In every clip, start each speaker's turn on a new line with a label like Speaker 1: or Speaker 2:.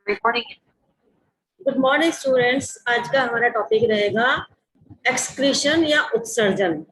Speaker 1: Recording.
Speaker 2: Good morning students. आज का हमारा टॉपिक रहेगा एक्सक्रीशन या उत्सर्जन।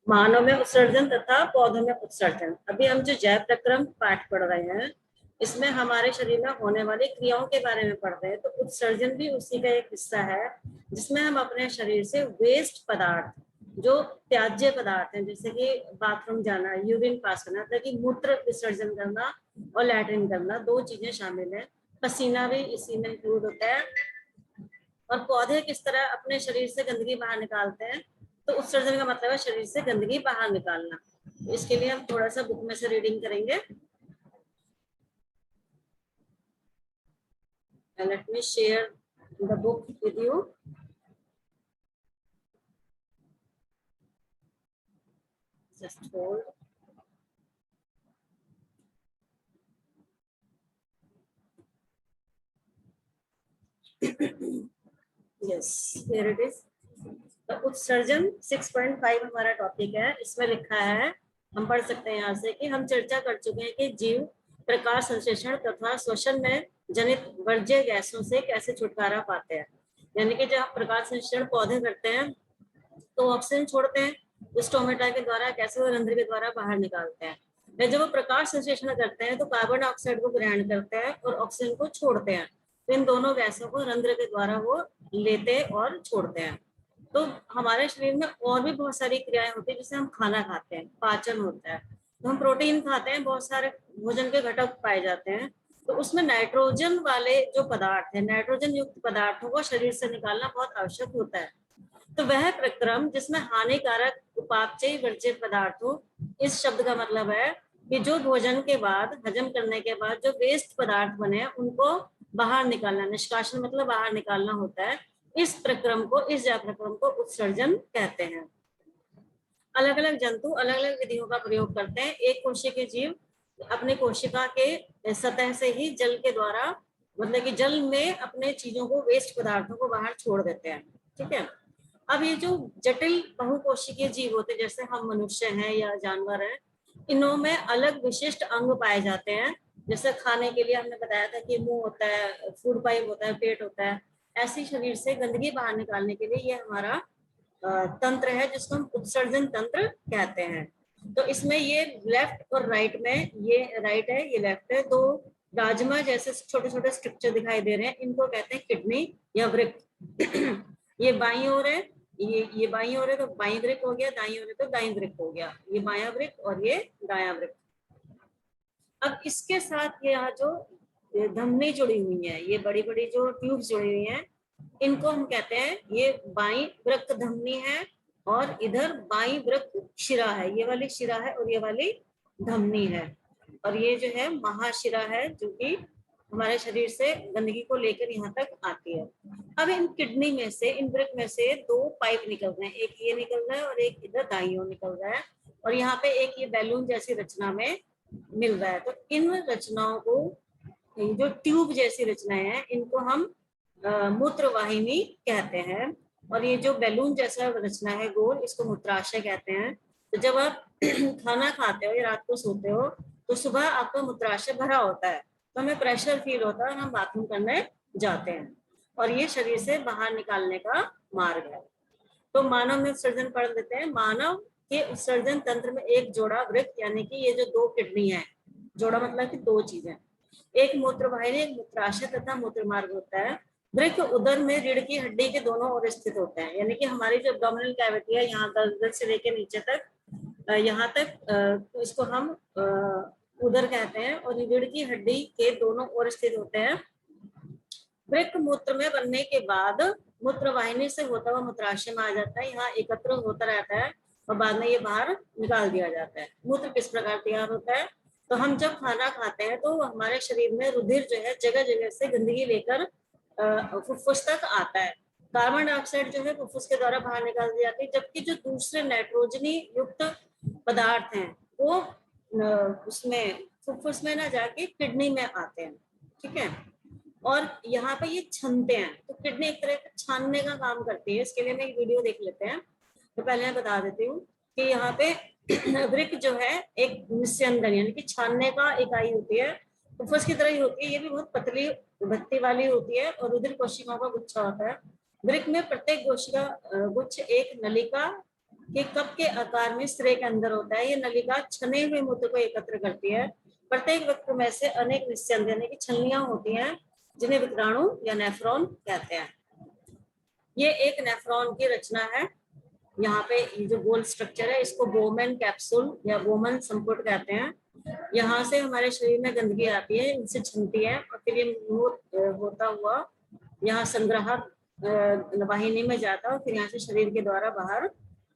Speaker 2: मानव में उत्सर्जन तथा पौधों में उत्सर्जन। अभी हम जो जैव प्रक्रम पाठ पढ़ रहे हैं, इसमें हमारे शरीर में होने वाली क्रियाओं के बारे में पढ़ रहे हैं। तो उत्सर्जन भी उसी का एक हिस्सा है, जिसमें हम अपने शरीर से वेस्ट पदार्थ, जो त्याज्य पदार्थ हैं, जैसे कि बाथरूम जाना, यूरिन पास करना, मतलब कि मूत्र विसर्जन करना और लैट्रिन करना, दो चीजें शामिल है। पसीना भी इसी में इंक्लूड होता है। और पौधे किस तरह अपने शरीर से गंदगी बाहर निकालते हैं, तो उत्सर्जन का मतलब है शरीर से गंदगी बाहर निकालना। तो इसके लिए हम थोड़ा सा बुक में से रीडिंग करेंगे। Let me share the book with you. Just hold. Yes, here it is. तो उत्सर्जन 6.5 हमारा टॉपिक है। इसमें लिखा है, हम पढ़ सकते हैं यहाँ से, कि हम चर्चा कर चुके हैं कि जीव प्रकाश संश्लेषण तथा श्वसन में जनित वर्ज्य गैसों से कैसे छुटकारा पाते हैं। यानी कि जब प्रकाश संश्लेषण पौधे करते हैं तो ऑक्सीजन छोड़ते हैं, स्टोमेटा के द्वारा कैसे वो रंध्र के द्वारा बाहर निकालते हैं। जब वो प्रकाश संश्लेषण करते हैं तो कार्बन डाइऑक्साइड को ग्रहण करते हैं और ऑक्सीजन को छोड़ते हैं। तो इन दोनों गैसों को रंध्र के द्वारा वो लेते और छोड़ते हैं। तो हमारे शरीर में और भी बहुत सारी क्रियाएं होती है। जैसे हम खाना खाते हैं, पाचन होता है, तो हम प्रोटीन खाते हैं, बहुत सारे भोजन के घटक पाए जाते हैं। तो उसमें नाइट्रोजन वाले जो पदार्थ है, नाइट्रोजन युक्त पदार्थों को शरीर से निकालना बहुत आवश्यक होता है। तो वह प्रक्रम जिसमें हानिकारक उपापचयी वर्ज्य पदार्थों, इस शब्द का मतलब है कि जो भोजन के बाद, हजम करने के बाद जो वेस्ट पदार्थ बने उनको बाहर निकालना, निष्कासन मतलब बाहर निकालना होता है। इस प्रक्रम को, इस जैव प्रक्रम को उत्सर्जन कहते हैं। अलग अलग जंतु अलग अलग विधियों का प्रयोग करते हैं। एक कोशिकीय जीव अपने कोशिका के सतह से ही जल के द्वारा, मतलब कि जल में अपने चीजों को, वेस्ट पदार्थों को बाहर छोड़ देते हैं। ठीक है। अब ये जो जटिल बहुकोशिकीय जीव होते हैं, जैसे हम मनुष्य हैं या जानवर हैं, इनों में अलग विशिष्ट अंग पाए जाते हैं। जैसे खाने के लिए हमने बताया था कि मुंह होता है, फूड पाइप होता है, पेट होता है। ऐसी शरीर से गंदगी बाहर निकालने के लिए ये हमारा तंत्र है, जिसको हम उत्सर्जन तंत्र कहते हैं। तो इसमें ये लेफ्ट और राइट में, ये राइट है, ये लेफ्ट है, दो राजमा जैसे छोटे छोटे स्ट्रक्चर दिखाई दे रहे हैं, इनको कहते हैं किडनी या वृक्क। ये बाईं ओर है, ये बाईं ओर है तो बाईं वृक्क हो गया, दाईं ओर है तो दाईं वृक्क हो गया। ये बायां वृक्क और ये दायां वृक्क। अब इसके साथ यहाँ जो धमनी जुड़ी हुई है, ये बड़ी बड़ी जो ट्यूब्स जुड़ी हुई हैं, इनको हम कहते हैं, ये बाईं वृक्क धमनी है और इधर बाईं वृक्क शिरा है। ये वाली शिरा है और ये वाली धमनी है। और ये जो है महाशिरा है, जो कि हमारे शरीर से गंदगी को लेकर यहाँ तक आती है। अब इन किडनी में से, इन वृक्क में से दो पाइप निकल रहे हैं, एक ये निकल रहा है और एक इधर दाईं ओर निकल रहा है। और यहाँ पे एक ये बैलून जैसी रचना में मिल रहा है। तो इन रचनाओं को, जो ट्यूब जैसी रचनाएं हैं, इनको हम मूत्र वाहिनी कहते हैं। और ये जो बैलून जैसा रचना है गोल, इसको मूत्राशय कहते हैं। तो जब आप खाना खाते हो या रात को सोते हो तो सुबह आपका मूत्राशय भरा होता है, तो हमें प्रेशर फील होता है और हम बाथरूम करने जाते हैं। और ये शरीर से बाहर निकालने का मार्ग है। तो मानव में उत्सर्जन पढ़ लेते हैं। मानव के उत्सर्जन तंत्र में एक जोड़ा वृक्क, यानी कि ये जो दो किडनी है, जोड़ा मतलब कि दो चीजें, एक मूत्रवाहिनी, एक मूत्राशय तथा मूत्र मार्ग होता है। वृक्क उदर में रीढ़ की हड्डी के दोनों ओर स्थित होता है। यानी कि हमारी जो एब्डोमिनल कैविटी है, यहाँ गर्दन से लेकर नीचे तक, यहाँ तक, तो इसको हम उदर कहते हैं। और रीढ़ की हड्डी के दोनों ओर स्थित होते हैं। वृक्क मूत्र में बनने के बाद मूत्रवाहिनी से होता हुआ मूत्राशय में आ जाता है, यहाँ एकत्र होता रहता है और बाद में ये बाहर निकाल दिया जाता है। मूत्र किस प्रकार तैयार होता है, तो हम जब खाना खाते हैं तो हमारे शरीर में रुधिर जो है जगह जगह से गंदगी लेकर फुफ्फुस तक आता है। कार्बन डाइऑक्साइड जो है फुफ्फुस के द्वारा बाहर निकाल दी जाती है, जबकि जो दूसरे नाइट्रोजनी युक्त पदार्थ हैं वो उसमें फुफ्फुस में ना जाके किडनी में आते हैं। ठीक है। और यहाँ पे ये छानते हैं, तो किडनी एक तरह का छानने का काम करती है। इसके लिए मैं एक वीडियो देख लेते हैं। तो पहले मैं बता देती हूँ कि यहाँ पे वृक्क जो है एक निस्यंदन, यानी कि छानने का इकाई होती है। फुफ्फुस की तरह ही होती है, ये भी बहुत पतली भत्ती वाली होती है और रुधिर कोशिकाओं का गुच्छा होता है। वृक्क में प्रत्येक कोशिका गुच्छ एक नलिका के कप के आकार में सिरे के अंदर होता है। ये नलिका छने हुए मूत्र को एकत्र करती है। प्रत्येक वृक्क में से अनेक निस्यंद यानी कि छलनियां होती हैं, जिन्हें विक्राणु या नेफ्रॉन कहते हैं। ये एक नेफ्रॉन की रचना है। यहाँ पे ये जो गोल स्ट्रक्चर है, इसको बोमन कैप्सूल या बोमन संपुट कहते हैं। यहाँ से हमारे शरीर में गंदगी आती है, इनसे छनती है और फिर ये होता हुआ यहाँ संग्राहक वाहिनी में जाता है और फिर यहाँ से शरीर के द्वारा बाहर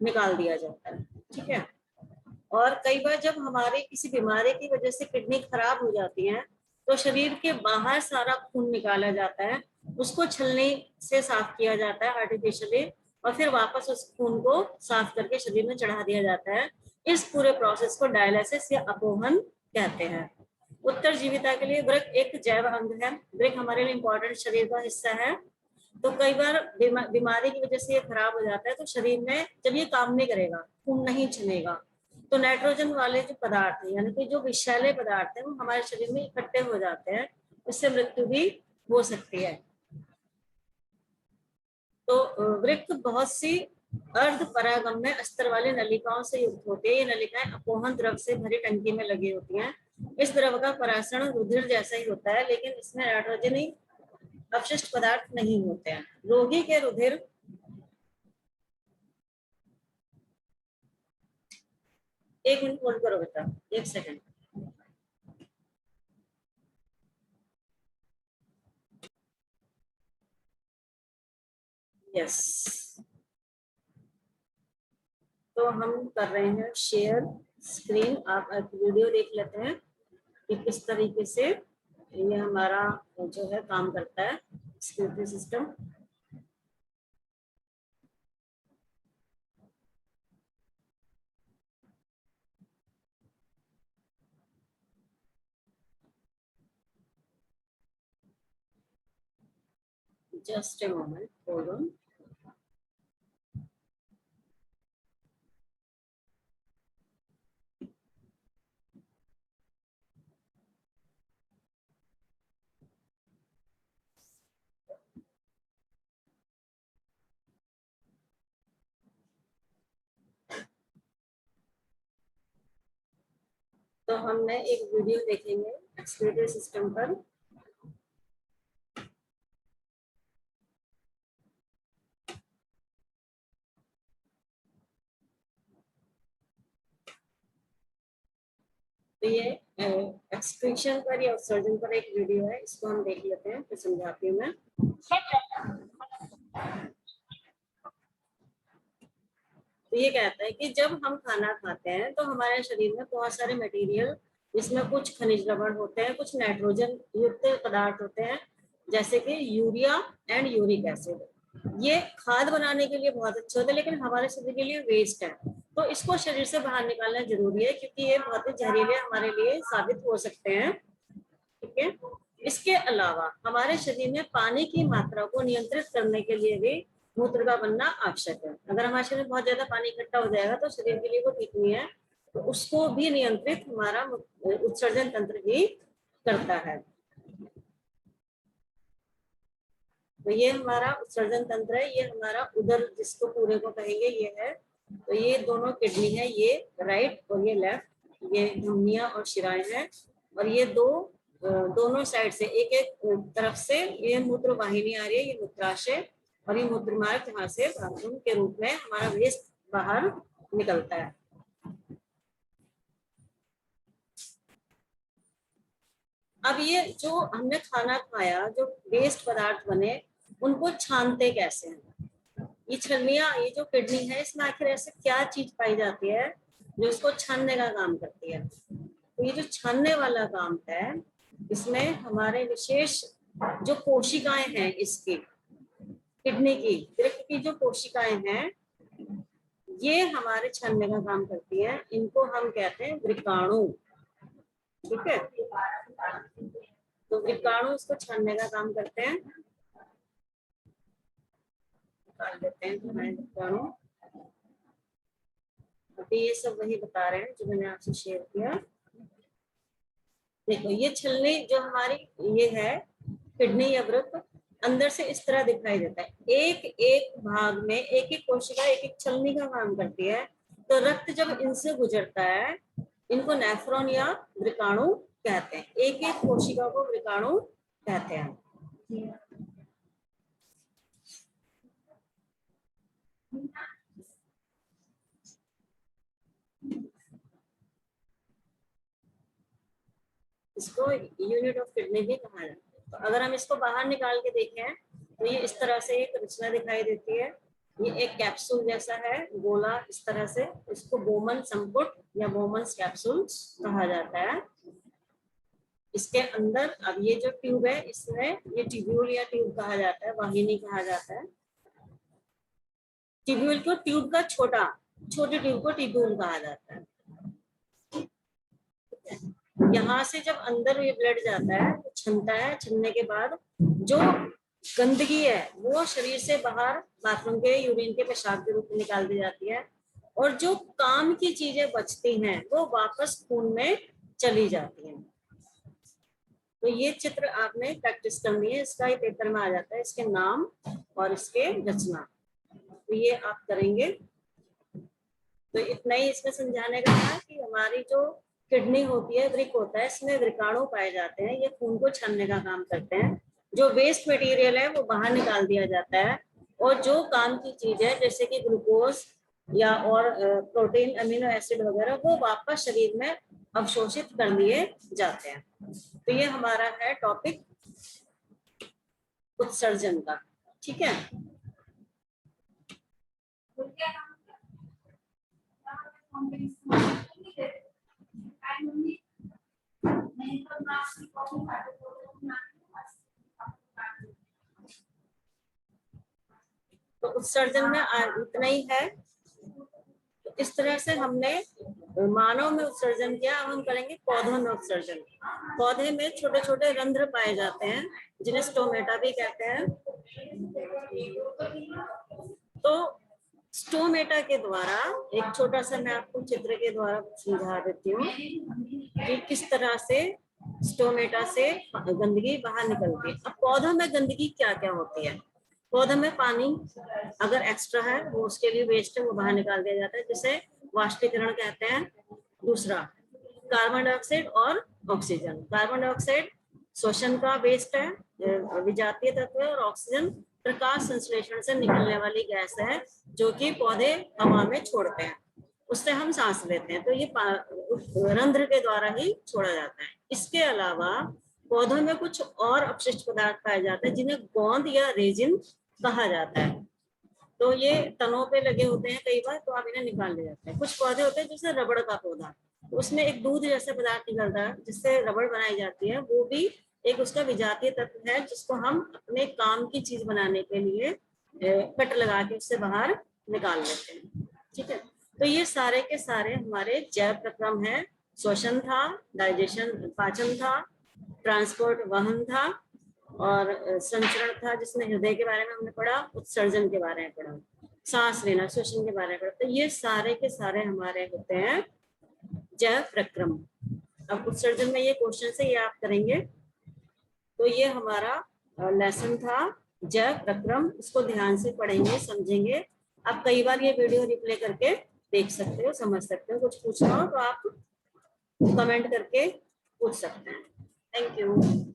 Speaker 2: निकाल दिया जाता है। ठीक है। और कई बार जब हमारे किसी बीमारी की वजह से किडनी खराब हो जाती है, तो शरीर के बाहर सारा खून निकाला जाता है, उसको छलनी से साफ किया जाता है आर्टिफिशियली, और फिर वापस उस खून को साफ करके शरीर में चढ़ा दिया जाता है। इस पूरे प्रोसेस को डायलिसिस या अपोहन कहते हैं। उत्तरजीविता के लिए वृक्क एक जैव अंग है। वृक्क हमारे लिए इंपॉर्टेंट शरीर का हिस्सा है। तो कई बार बीमारी की वजह से ये खराब हो जाता है, तो शरीर में जब ये काम नहीं करेगा, खून नहीं चलेगा, तो नाइट्रोजन वाले जो पदार्थ है यानी कि जो विषैले पदार्थ है वो हमारे शरीर में इकट्ठे हो जाते हैं, इससे मृत्यु भी हो सकती है। तो वृक्क बहुत सी अर्ध परागम्य अस्तर वाली नलिकाओं से युक्त होती है। ये नलिकाएं अपोहन द्रव से भरी टंकी में लगी होती हैं। इस द्रव का परासरण रुधिर जैसा ही होता है, लेकिन इसमें नाइट्रोजनी अपशिष्ट पदार्थ नहीं होते हैं। रोगी के रुधिर एक मिनट होल्ड करो बेटा, एक सेकंड। यस, तो हम कर रहे हैं शेयर स्क्रीन। आप वीडियो देख लेते हैं कि किस तरीके से ये हमारा जो है काम करता है security system. Just a moment, hold on. तो हमने एक वीडियो देखेंगे एक्सक्रीटरी सिस्टम पर। तो ये एक्सक्रीशन पर या उत्सर्जन पर एक वीडियो है, इसको हम देख लेते हैं, फिर समझाती हूँ मैं। तो ये कहता है कि जब हम खाना खाते हैं तो हमारे शरीर में बहुत सारे मटेरियल, जिसमें कुछ खनिज लवण होते हैं, कुछ नाइट्रोजन युक्त पदार्थ होते हैं, जैसे कि यूरिया एंड यूरिक एसिड। ये खाद बनाने के लिए बहुत अच्छे होते हैं, लेकिन हमारे शरीर के लिए वेस्ट है। तो इसको शरीर से बाहर निकालना जरूरी है, क्योंकि ये बहुत ही जहरीले हमारे लिए साबित हो सकते हैं। ठीक है। इसके अलावा हमारे शरीर में पानी की मात्रा को नियंत्रित करने के लिए भी मूत्र का बनना आवश्यक है। अगर हमारे शरीर में बहुत ज्यादा पानी इकट्ठा हो जाएगा तो शरीर के लिए वो ठीक नहीं है। तो उसको भी नियंत्रित हमारा उत्सर्जन तंत्र ही करता है। तो ये हमारा उत्सर्जन तंत्र है, ये हमारा उदर जिसको पूरे को कहेंगे ये है। तो ये दोनों किडनी है, ये राइट और ये लेफ्ट, ये धमनियां और शिराएं हैं। और ये दोनों साइड से एक एक तरफ से ये मूत्र वाहिनी आ रही है, ये मूत्राशय, और ये मूत्र मार्ग जहाँ से बाथरूम के रूप में हमारा वेस्ट बाहर निकलता है। अब ये जो हमने खाना खाया, जो वेस्ट पदार्थ बने, उनको छानते कैसे हैं? ये छलनियां, ये जो किडनी है, इसमें आखिर ऐसे क्या चीज पाई जाती है जो इसको छानने का काम करती है? तो ये जो छानने वाला काम है, इसमें हमारे विशेष जो कोशिकाएं हैं, इसकी किडनी की वृक्क की जो कोशिकाएं हैं, ये हमारे छानने का काम करती है। इनको हम कहते हैं वृक्काणु। ठीक है। तो वृक्काणु इसको छानने का काम करते हैं। निकाल देते हैं हमारे वृक्काणु। अभी ये सब वही बता रहे हैं जो मैंने आपसे शेयर किया। देखो ये छलनी जो हमारी ये है किडनी या वृक्क, अंदर से इस तरह दिखाई देता है। एक एक भाग में एक एक कोशिका एक एक छलनी का काम करती है। तो रक्त जब इनसे गुजरता है, इनको नेफ्रॉन या वृकाणु कहते हैं। एक एक कोशिका को वृकाणु कहते हैं। इसको यूनिट ऑफ किडनी भी कहा जाता है। तो अगर हम इसको बाहर निकाल के देखें तो ये इस तरह से एक रचना दिखाई देती है। ये एक कैप्सूल जैसा है, गोला इस तरह से। इसको बोमन संपुट या बोमन्स कैप्सूल कहा जाता है। इसके अंदर अब ये जो ट्यूब है, इसमें ये ट्यूब्यूल या ट्यूब कहा जाता है, वाहिनी कहा जाता है। ट्यूब्यूल को ट्यूब का छोटे ट्यूब को ट्यूब्यूल कहा जाता है। यहाँ से जब अंदर ये ब्लड जाता है तो छनता है, छनने के बाद जो गंदगी है वो शरीर से बाहर बाथरूम के यूरिन के पेशाब के रूप में निकाल दी जाती है, और जो काम की चीजें बचती हैं वो वापस खून में चली जाती हैं। तो ये चित्र आपने प्रैक्टिस करनी है, इसका ही पेपर में आ जाता है, इसके नाम और इसके रचना। तो ये आप करेंगे। तो इतना ही इसमें समझाने का था कि हमारी जो किडनी होती है, वृक्क होता है, इसमें वृकाणु पाए जाते हैं। ये खून को छानने का काम करते हैं। जो वेस्ट मटेरियल है वो बाहर निकाल दिया जाता है, और जो काम की चीज है जैसे कि ग्लूकोज या और प्रोटीन, अमीनो एसिड वगैरह, वो वापस शरीर में अवशोषित कर लिए जाते हैं। तो ये हमारा है टॉपिक उत्सर्जन का। ठीक है। तो उत्सर्जन में इतना ही है। तो इस तरह से हमने मानव में उत्सर्जन किया। अब हम करेंगे पौधों में उत्सर्जन। पौधे में छोटे छोटे रंध्र पाए जाते हैं जिन्हें स्टोमेटा भी कहते हैं। तो स्टोमेटा के द्वारा एक छोटा सा मैं आपको चित्र के द्वारा समझा देती हूँ कि किस तरह से स्टोमेटा से गंदगी बाहर निकलती है। अब पौधों में गंदगी क्या क्या होती है? पौधों में पानी अगर एक्स्ट्रा है वो उसके लिए वेस्ट है, वो बाहर निकाल दिया जाता है, जिसे वाष्पीकरण कहते हैं। दूसरा कार्बन डाइऑक्साइड और ऑक्सीजन। कार्बन डाइऑक्साइड श्वसन का वेस्ट है, विजातीय तत्व है, और ऑक्सीजन प्रकाश संश्लेषण से निकलने वाली गैस है जो कि पौधे हवा में छोड़ते हैं, उससे हम सांस लेते हैं। तो ये रंध्र के द्वारा ही छोड़ा जाता है। इसके अलावा पौधों में कुछ और अपशिष्ट पदार्थ पाए जाते हैं जिन्हें गोंद या रेजिन कहा जाता है। तो ये तनों पे लगे होते हैं कई बार, तो आप इन्हें निकाल ले जाते हैं। कुछ पौधे होते हैं जैसे रबड़ का पौधा, तो उसमें एक दूध जैसा पदार्थ निकलता है जिससे रबड़ बनाई जाती है। वो भी एक उसका विजातीय तत्व है जिसको हम अपने काम की चीज बनाने के लिए कट लगा के उससे बाहर निकाल लेते हैं। ठीक है। तो ये सारे के सारे हमारे जैव प्रक्रम है। श्वसन था, डाइजेशन पाचन था, ट्रांसपोर्ट वहन था, और संचरण था जिसमें हृदय के बारे में हमने पढ़ा, उत्सर्जन के बारे में पढ़ा, सांस लेना, श्वसन के बारे में पढ़ा। तो ये सारे के सारे हमारे होते हैं जैव प्रक्रम। अब उत्सर्जन में ये क्वेश्चन से ये आप करेंगे। तो ये हमारा लेसन था जैव प्रक्रम। इसको ध्यान से पढ़ेंगे, समझेंगे। आप कई बार ये वीडियो रिप्ले करके देख सकते हो, समझ सकते हो। कुछ पूछना हो तो आप कमेंट करके पूछ सकते हैं। Thank you.